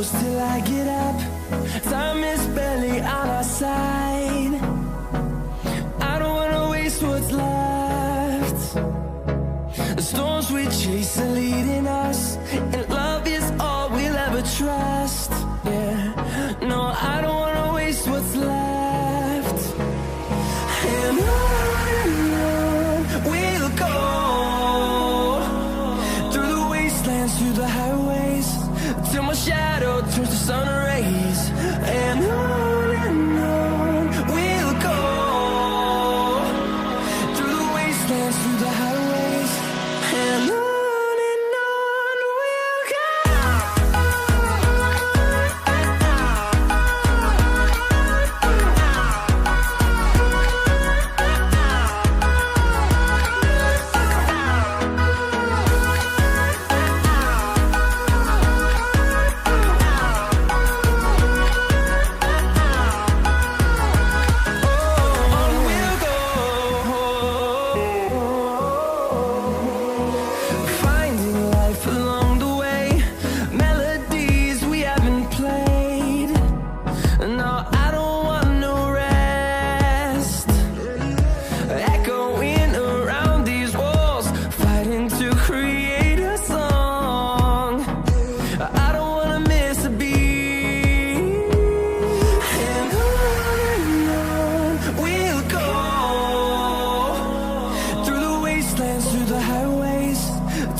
close till I get up. Time is barely on our side. I don't wanna waste what's left. The storms we chase are leading us, and love is all we'll ever trust. Yeah, no, I don't wanna waste what's left. And on we'll go, through the wastelands, through the highways, till my shadow turns to sun rays. And on we'll go, through the wastelands, through the highways, and on we'll go. Finding life along the way, melodies we haven't played. No, I don't want no rest. Echoing around these walls, fighting to create a song. I don't wanna miss a beat. And on we'll go, through the wastelands, through the highways,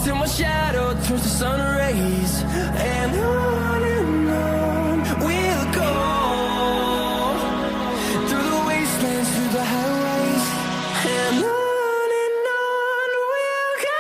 till my shadow turns to sun rays. And on we'll go, through the wastelands, through the highways, and on we'll go.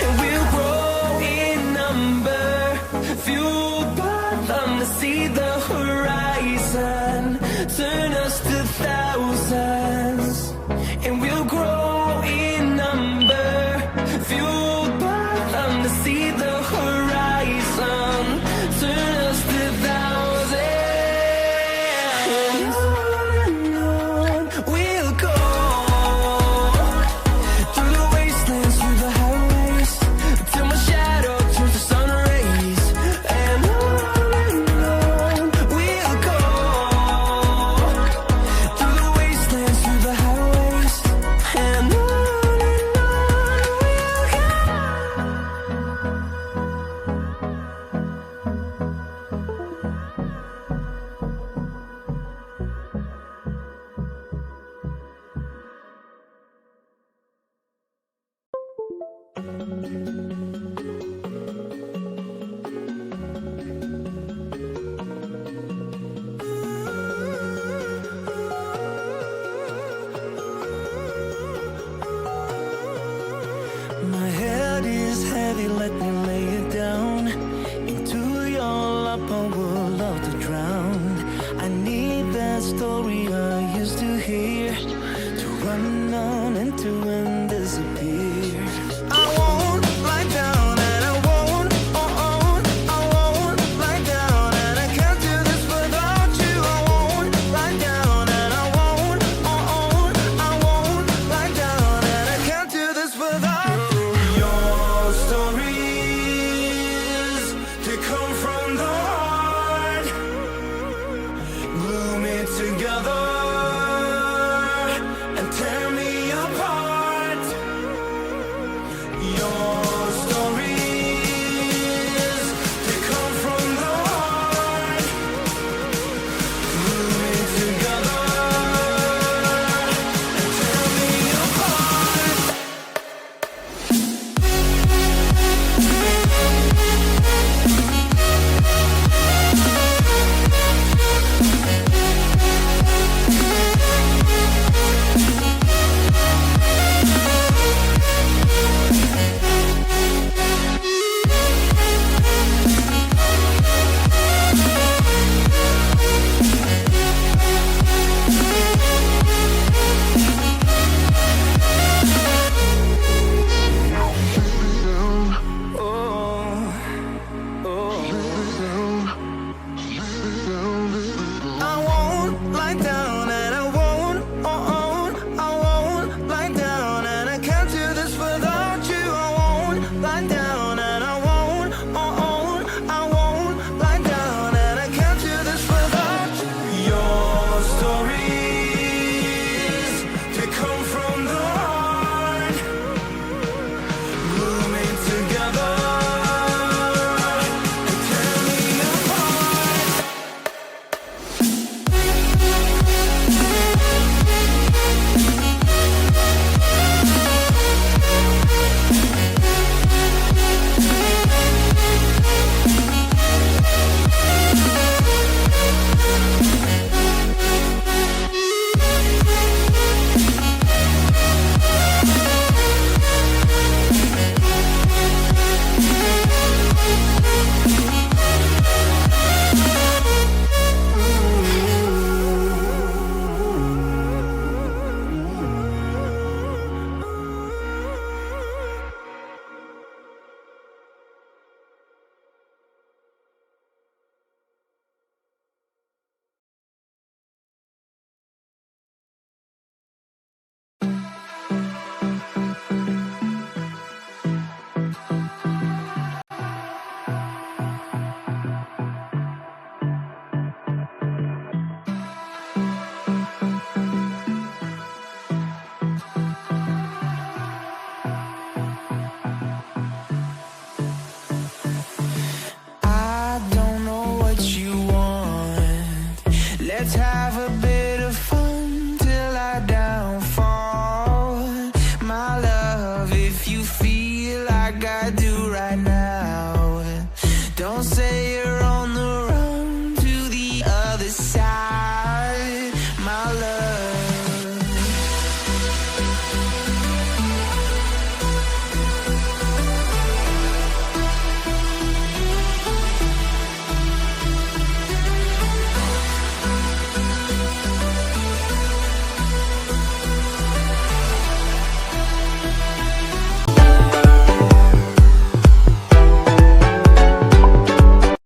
And we'll grow in number, fueled by them to see the horizon, turn us to thousands. And we'll grow in number, fueled by them to see the horizon, turn us to thousands. And on we'll go, through the wastelands, through the highways, till my shadow turns to sun rays. And on we'll go, through the wastelands, through the highways, and on we'll go. My head is heavy, let me lay it down. Into your lap I would love to drown. I need that story I used to hear, to run on into and disappear. I won't lie down and I won't, I won't lie down, and I can't do this without you. I won't lie down and I won't, I won't lie down, and I can't do this without you. Your stories, they come from the heart, glue me together.